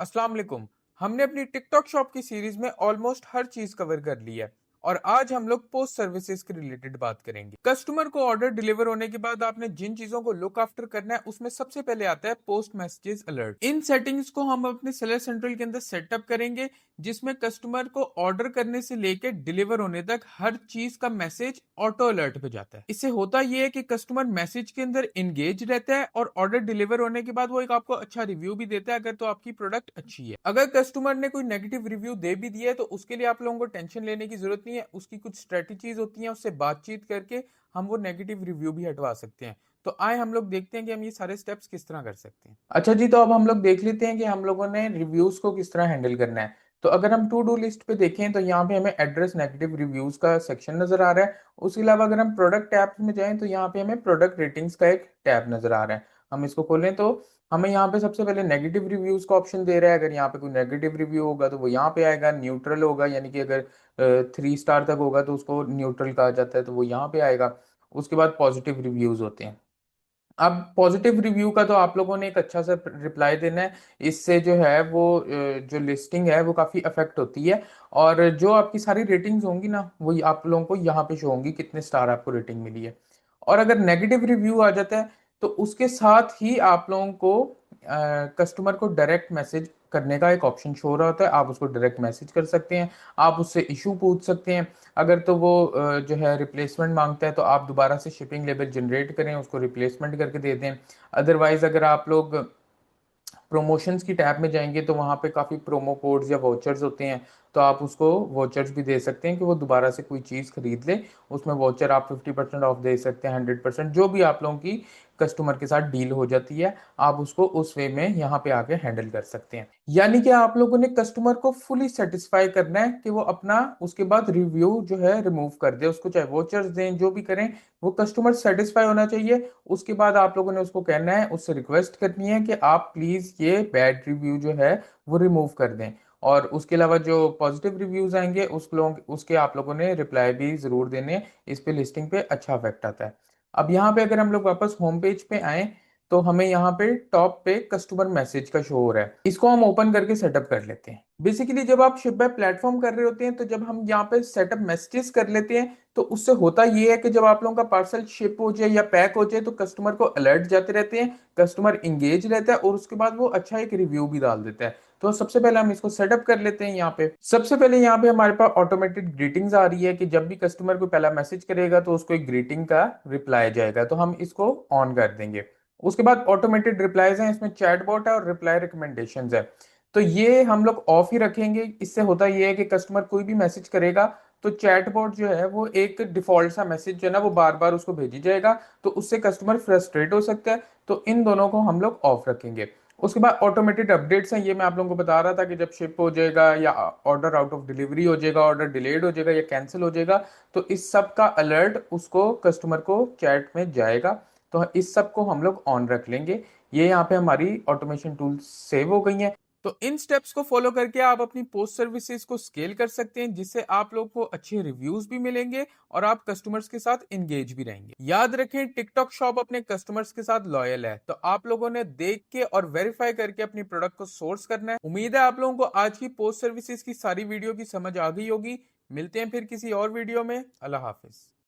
अस्सलाम वालेकुम। हमने अपनी टिकटॉक शॉप की सीरीज में ऑलमोस्ट हर चीज कवर कर ली है और आज हम लोग पोस्ट सर्विसेज के रिलेटेड बात करेंगे। कस्टमर को ऑर्डर डिलीवर होने के बाद आपने जिन चीजों को लुक आफ्टर करना है उसमें सबसे पहले आता है पोस्ट मैसेजेस अलर्ट। इन सेटिंग्स को हम अपने सेलर सेंट्रल के अंदर सेटअप करेंगे जिसमें कस्टमर को ऑर्डर करने से लेकर डिलीवर होने तक हर चीज का मैसेज ऑटो अलर्ट पे जाता है। इससे होता यह है कि कस्टमर मैसेज के अंदर इंगेज रहता है और ऑर्डर डिलीवर होने के बाद वो एक आपको अच्छा रिव्यू भी देता है अगर तो आपकी प्रोडक्ट अच्छी है। अगर कस्टमर ने कोई नेगेटिव रिव्यू दे भी दिया है तो उसके लिए आप लोगों को टेंशन लेने की जरूरत नहीं है। उसकी कुछ स्ट्रेटेजीज होती हैं, उससे बातचीत करके हम वो नेगेटिव रिव्यू भी हटवा सकते हैं। तो आए हम लोग देखते हैं कि हम ये सारे स्टेप्स किस तरह कर सकते हैं। अच्छा जी, तो अब हम लोग देख लेते हैं कि हम लोगों ने रिव्यूज को किस तरह हैंडल करना है। तो अगर हम टू डू लिस्ट पे देखें तो यहाँ पे हमें एड्रेस नेगेटिव रिव्यूज का सेक्शन नजर आ रहा है। उसके अलावा अगर हम प्रोडक्ट टैब में जाएं तो यहाँ पे हमें प्रोडक्ट रेटिंग्स का एक टैब नजर आ रहा है। हम इसको खोलें तो हमें यहाँ पे सबसे पहले नेगेटिव रिव्यूज का ऑप्शन दे रहा है। अगर यहाँ पे कोई नेगेटिव रिव्यू होगा तो वो यहाँ पे आएगा। न्यूट्रल होगा यानी कि अगर 3 स्टार तक होगा तो उसको न्यूट्रल कहा जाता है, तो वो यहाँ पे आएगा। उसके बाद पॉजिटिव रिव्यूज होते हैं। अब पॉजिटिव रिव्यू का तो आप लोगों ने एक अच्छा सा रिप्लाई देना है। इससे जो है वो जो लिस्टिंग है वो काफ़ी अफेक्ट होती है और जो आपकी सारी रेटिंग्स होंगी ना वो आप लोगों को यहाँ पे शो होंगी कितने स्टार आपको रेटिंग मिली है। और अगर नेगेटिव रिव्यू आ जाता है तो उसके साथ ही आप लोगों को कस्टमर को डायरेक्ट मैसेज करने का एक ऑप्शन शो हो रहा होता है। आप उसको डायरेक्ट मैसेज कर सकते हैं, आप उससे इशू पूछ सकते हैं। अगर तो वो जो है रिप्लेसमेंट मांगता है तो आप दोबारा से शिपिंग लेबल जनरेट करें, उसको रिप्लेसमेंट करके दे दें। अदरवाइज अगर आप लोग प्रमोशंस की टैब में जाएंगे तो वहाँ पे काफ़ी प्रोमो कोड्स या वाउचर्स होते हैं, तो आप उसको वाउचर्स भी दे सकते हैं कि वो दोबारा से कोई चीज़ खरीद ले। उसमें वाउचर आप 50% ऑफ दे सकते हैं, 100%, जो भी आप लोगों की कस्टमर के साथ डील हो जाती है आप उसको उस वे में यहाँ पे आके हैंडल कर सकते हैं। यानी कि आप लोगों ने कस्टमर को फुली सेटिस्फाई करना है कि वो अपना उसके बाद रिव्यू जो है रिमूव कर दे। उसको चाहे वाउचर्स दें, जो भी करें, वो कस्टमर सेटिस्फाई होना चाहिए। उसके बाद आप लोगों ने उसको कहना है, उससे रिक्वेस्ट करनी है कि आप प्लीज ये बैड रिव्यू जो है वो रिमूव कर दें। और उसके अलावा जो पॉजिटिव रिव्यूज आएंगे उसके आप लोगों ने रिप्लाई भी जरूर देने हैं। इस पे लिस्टिंग पे अच्छा इफेक्ट आता है। अब यहाँ पे अगर हम लोग वापस होम पेज पे आए तो हमें यहाँ पे टॉप पे कस्टमर मैसेज का शो हो रहा है। इसको हम ओपन करके सेटअप कर लेते हैं। बेसिकली जब आप शिप बाय प्लेटफॉर्म कर रहे होते हैं तो जब हम यहाँ पे सेटअप मैसेजेस कर लेते हैं तो उससे होता ये है कि जब आप लोगों का पार्सल शिप हो जाए या पैक हो जाए तो कस्टमर को अलर्ट जाते रहते हैं, कस्टमर इंगेज रहता है और उसके बाद वो अच्छा एक रिव्यू भी डाल देता है। तो सबसे पहले हम इसको सेटअप कर लेते हैं। यहाँ पे सबसे पहले यहाँ पे हमारे पास ऑटोमेटेड ग्रीटिंग्स आ रही है कि जब भी कस्टमर को पहला मैसेज करेगा तो उसको एक ग्रीटिंग का रिप्लाई जाएगा, तो हम इसको ऑन कर देंगे। उसके बाद ऑटोमेटेड रिप्लाईज हैं, इसमें चैटबॉट है और रिप्लाई रिकमेंडेशंस है, तो ये हम लोग ऑफ ही रखेंगे। इससे होता ये है कि कस्टमर कोई भी मैसेज करेगा तो चैटबॉट जो है वो एक डिफॉल्ट सा मैसेज जो है ना वो बार बार उसको भेजी जाएगा, तो उससे कस्टमर फ्रस्ट्रेट हो सकता है। तो इन दोनों को हम लोग ऑफ रखेंगे। उसके बाद ऑटोमेटेड अपडेट्स हैं, ये मैं आप लोगों को बता रहा था कि जब शिप हो जाएगा या ऑर्डर आउट ऑफ डिलीवरी हो जाएगा, ऑर्डर डिलेड हो जाएगा या कैंसिल हो जाएगा, तो इस सब का अलर्ट उसको कस्टमर को चैट में जाएगा। तो इस सब को हम लोग ऑन रख लेंगे। ये यहाँ पे हमारी ऑटोमेशन टूल्स सेव हो गई हैं। तो इन स्टेप्स को फॉलो करके आप अपनी पोस्ट सर्विसेज को स्केल कर सकते हैं जिससे आप लोग को अच्छे रिव्यूज भी मिलेंगे और आप कस्टमर्स के साथ इंगेज भी रहेंगे। याद रखें, टिकटॉक शॉप अपने कस्टमर्स के साथ लॉयल है, तो आप लोगों ने देख के और वेरीफाई करके अपनी प्रोडक्ट को सोर्स करना है। उम्मीद है आप लोगों को आज की पोस्ट सर्विसेज की सारी वीडियो की समझ आ गई होगी। मिलते हैं फिर किसी और वीडियो में। अल्लाह हाफिज।